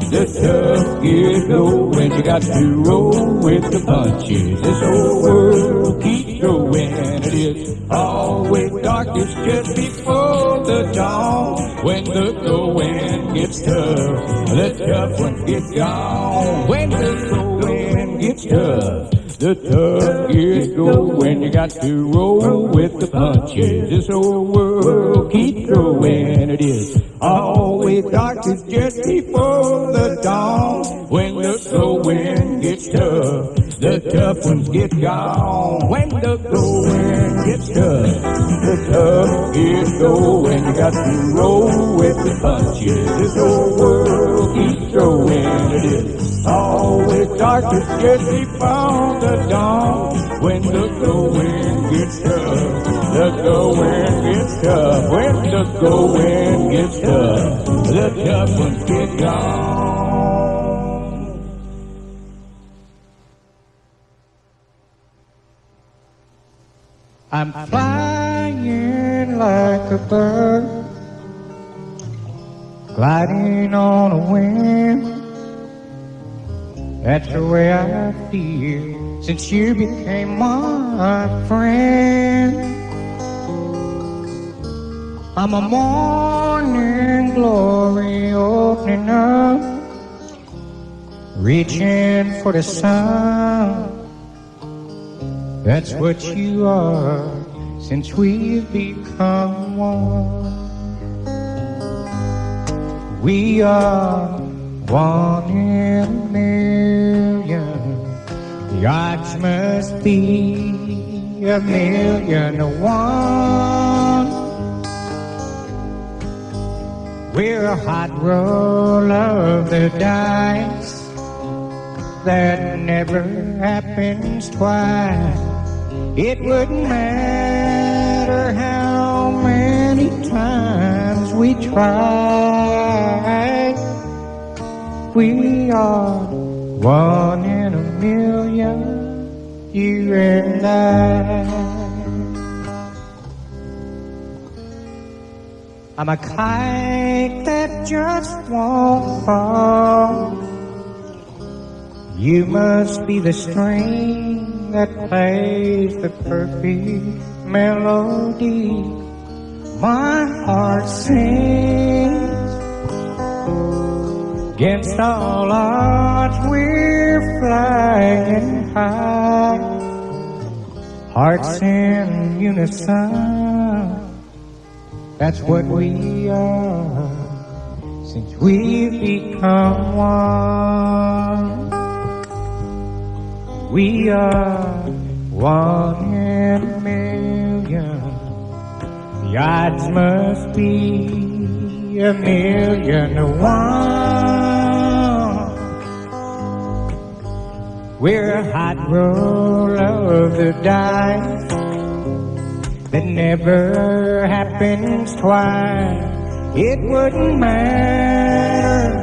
the tough get going. You got to roll with the punches. This old world keeps going. It is always darkest just before the dawn. When the going gets tough, the tough ones get gone. When the going gets tough, the tough gets going. You got to roll with the punches. This old world keeps going. It is always darkest just before the dawn. When the going gets tough, the tough ones get gone. When the going gets tough, the tough gets going. You got to roll with the punches. This old world keeps going. It is always darkest just before the dawn. When the going gets tough, the going gets tough. When the going gets tough, the tough ones get gone. I'm flying like a bird, gliding on a wind. That's the way I feel since you became my friend. I'm a morning glory opening up, reaching for the sun. That's what you are since we've become one. We are one in a million. The odds must be a million to one. We're a hot roll of the dice that never happens twice. It wouldn't matter how many times we try. We are one in a million, you and I. I'm a kite that just won't fall. You must be the string that plays the perfect melody. My heart sings. Against all odds we're flying high. Hearts in unison, That's what we are, since we've become one. We are one in a million. The odds must be 1,000,000 to 1. We're a hot roll of the dice that never happens twice. It wouldn't matter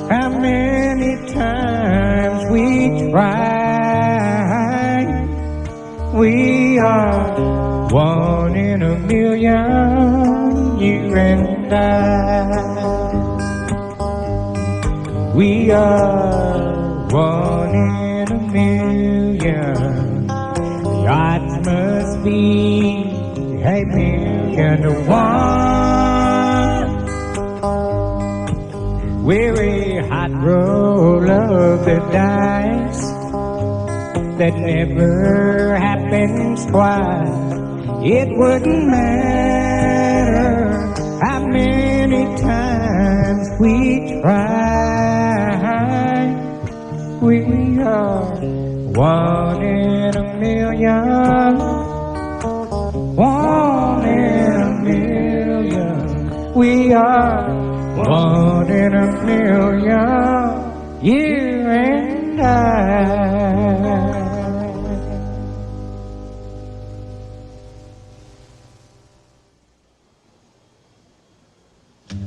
how many times we try. We are one in a million, you and I. We are one in a million. The odds must be 1,000,000 to 1. We're a hot roll of the dice that never happens twice. It wouldn't matter how many times we try. We are one in a million. One in a million. We are one in a million. You and I.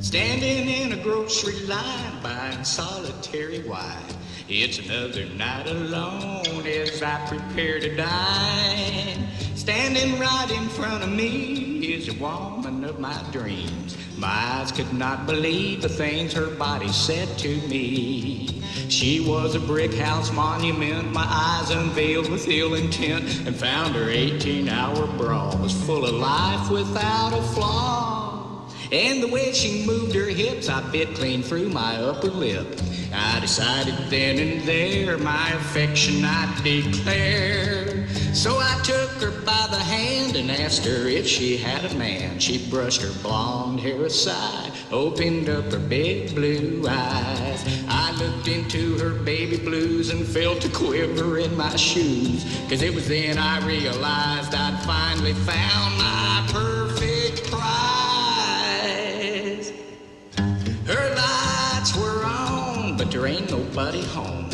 Standing in a grocery line buying solitary wine. It's another night alone as I prepare to dine. Standing right in front of me is a woman of my dreams. My eyes could not believe the things her body said to me. She was a brick house monument, my eyes unveiled with ill intent, and found her 18-hour bra was full of life without a flaw. And the way she moved her hips, I bit clean through my upper lip. I decided then and there my affection I'd declare. So I took her by the hand and asked her if she had a man. She brushed her blonde hair aside, opened up her big blue eyes. I looked into her baby blues and felt a quiver in my shoes, 'cause it was then I realized I'd finally found my perfect prize. Her lights were on, but there ain't nobody home.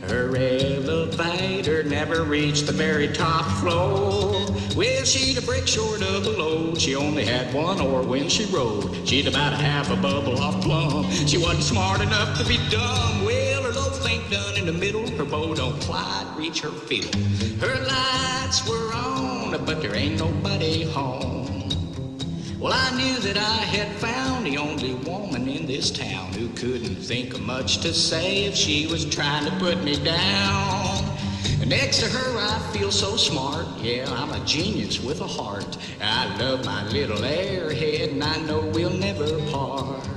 Her elevator never reached the very top floor. Well, she'd a brick short of the load. She only had one oar when she rode. She'd about a half a bubble off plumb. She wasn't smart enough to be dumb. Well, her loaf ain't done in the middle. Her bow don't quite reach her fiddle. Her lights were on, but there ain't nobody home. Well, I knew that I had found the only woman in this town who couldn't think of much to say if she was trying to put me down. And next to her, I feel so smart. Yeah, I'm a genius with a heart. I love my little airhead, and I know we'll never part.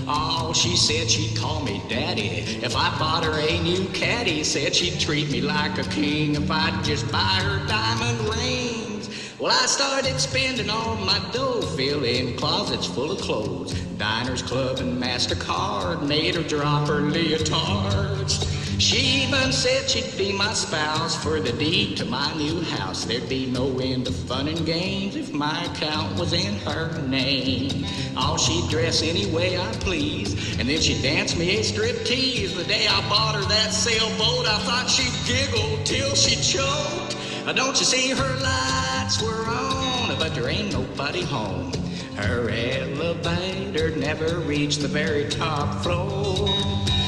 Oh, she said she'd call me daddy if I bought her a new caddy. Said she'd treat me like a king if I'd just buy her diamond rings. Well, I started spending all my dough, filling closets full of clothes. Diners Club and MasterCard made her drop her leotards. She even said she'd be my spouse for the deed to my new house. There'd be no end of fun and games if my account was in her name. Oh, she'd dress any way I please, and then she'd dance me a striptease. The day I bought her that sailboat, I thought she'd giggle till she choked. Don't you see, her lights were on, but there ain't nobody home. Her elevator never reached the very top floor.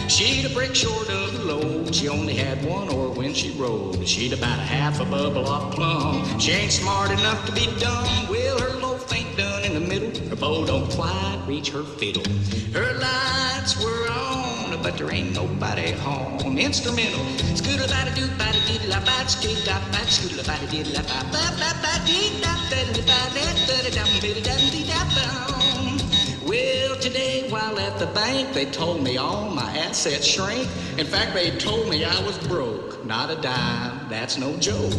She'd a brick short of the load. She only had one oar when she rode. She'd about a half a bubble off plumb. She ain't smart enough to be dumb. Well, her loaf ain't done in the middle. Her bow don't quite reach her fiddle. Her lights were on, but there ain't nobody home. Instrumental. Scooter bada doo bada dee la bada skid da bada scooter bada dee la ba ba ba ba dee da da da da da da da da da da. Well, today while at the bank, they told me all my assets shrank. In fact, they told me I was broke. Not a dime, that's no joke.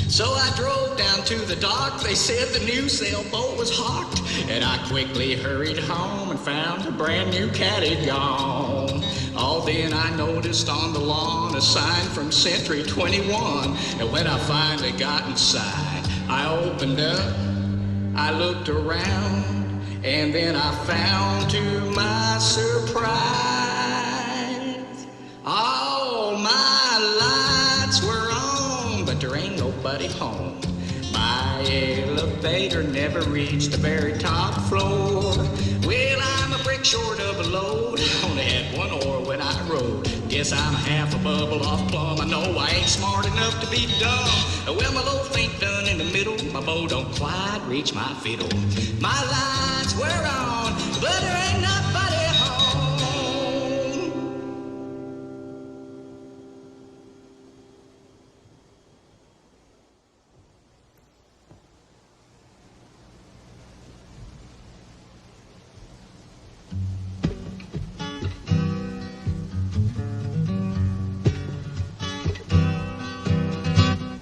So I drove down to the dock. They said the new sailboat was hawked. And I quickly hurried home and found the brand new caddy gone. All then I noticed on the lawn a sign from Century 21. And when I finally got inside, I opened up, I looked around, and then I found to my surprise, all my lights were on, but there ain't nobody home. My elevator never reached the very top floor. Well, I'm a brick short of a load, only had one oar when I rode. Guess I'm half a bubble off plumb. I know I ain't smart enough to be dumb. Well, my loaf ain't done in the middle. My bow don't quite reach my fiddle. My lights were on, but there ain't nobody home.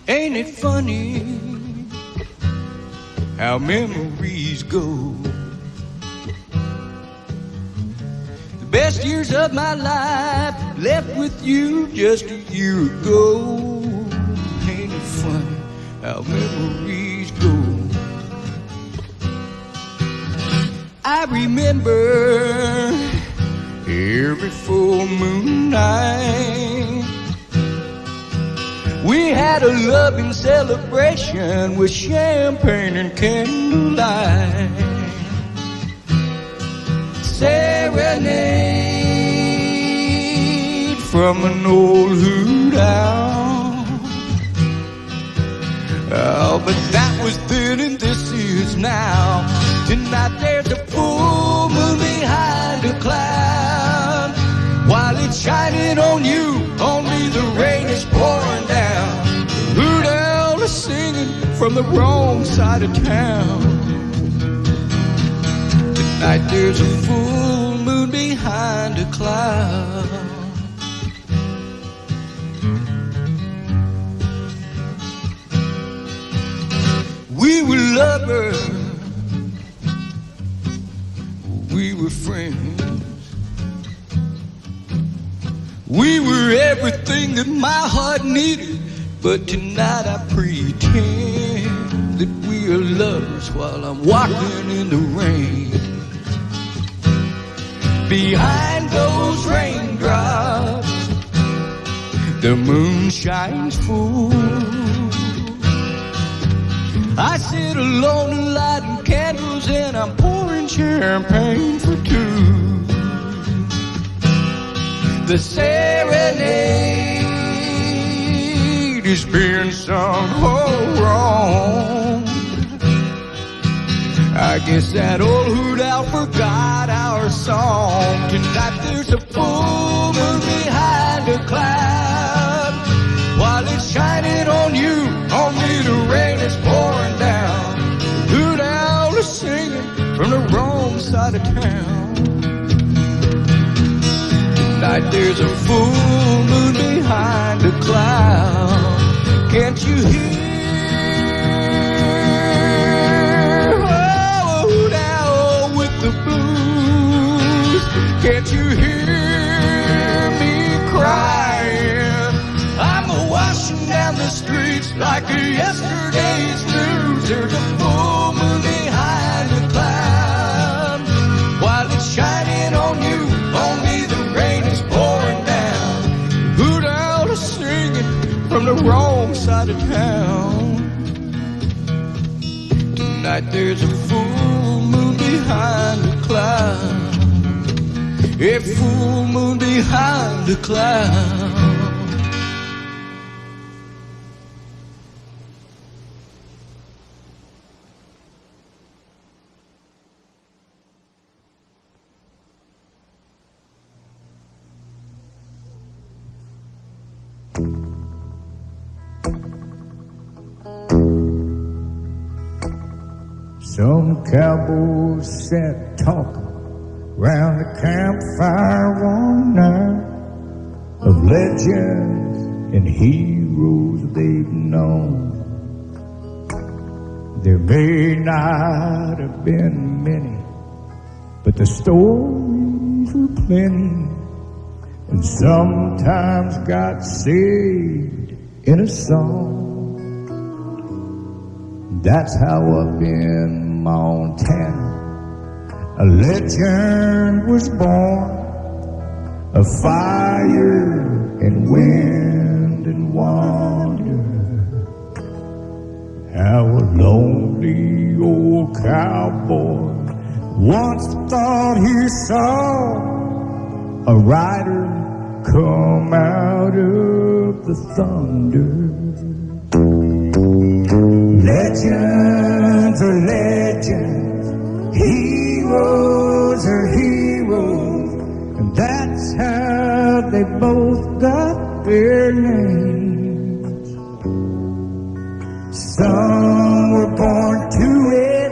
Ain't it funny how memories go? The best years of my life left with you just a year ago. Ain't it funny how memories go? I remember every full moon night we had a loving celebration with champagne and candlelight. Serenade from an old hoot owl. Oh, but that was then and this is now. Tonight there's a full moon behind a cloud. While it's shining on you, only the rain is pouring down. Hoot owl is singing from the wrong side of town. Tonight there's a full moon behind a cloud. We were lovers, we were friends. We were everything that my heart needed, but tonight I pretend that we are lovers while I'm walking in the rain. Behind those raindrops, the moon shines full. I sit alone and lighting candles and I'm pouring champagne for two. The serenade is being sung all wrong. I guess that old hoot owl forgot our song. Tonight there's a full moon behind a cloud. While it's shining on you, only the rain is pouring down. Hoot owl is singing from the wrong side of town. Tonight there's a full moon behind a cloud. Can't you hear? Oh, hoot owl with the blues. Can't you hear me crying? I'm a-washing down the streets like yesterday's news. There's a full moon behind a cloud. While it's shining on you, only the rain is pouring down. Hoot owl is singing from the wrong side of town. Tonight there's a full moon behind a cloud. A full moon behind a cloud. Some cowboys sat talking round the campfire one night of legends and heroes they've known. There may not have been many, but the stories were plenty, and sometimes got saved in a song. That's how up in Montana a legend was born of fire and wind and wander. How a lonely old cowboy once thought he saw a rider come out of the thunder. Legends are legends, heroes are heroes, and that's how they both got their names. Some were born to it,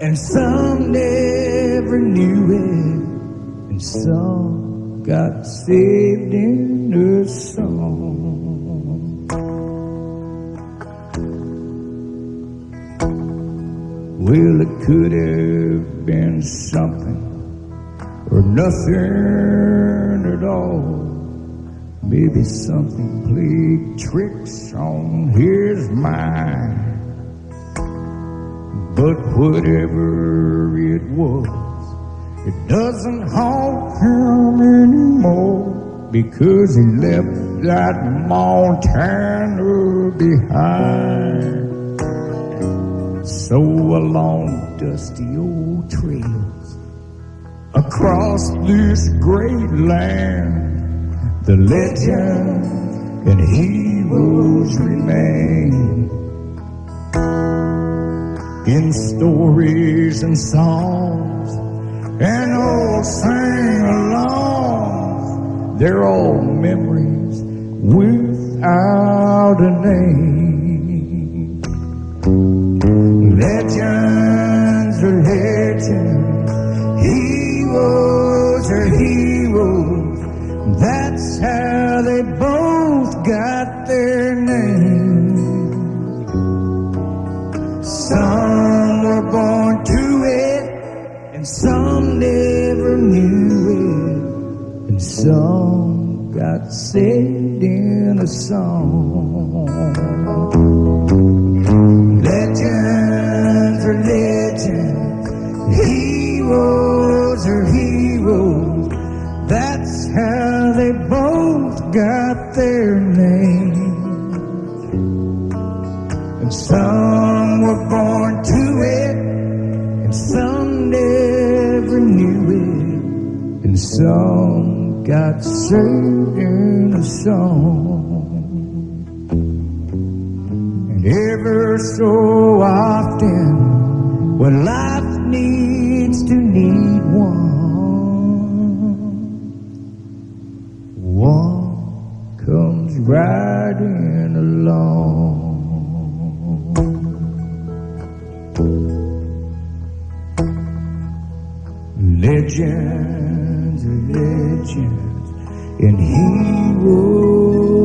and some never knew it, and some got saved in a song. Well, it could have been something or nothing at all. Maybe something played tricks on his mind. But whatever it was, it doesn't haunt him anymore, because he left that Montana behind. So along dusty old trails, across this great land, the legends and heroes remain. In stories and songs and old sing-alongs, they're all memories without a name. Legends are legends, heroes are heroes, that's how they both got their names. Some were born to it, and some never knew it, and some got saved in a song. Legends are legends, heroes are heroes, that's how they both got their names. And some were born to it, and some never knew it, and some got saved in a song. Ever so often, when life needs to need one comes riding along. Legends are legends, and heroes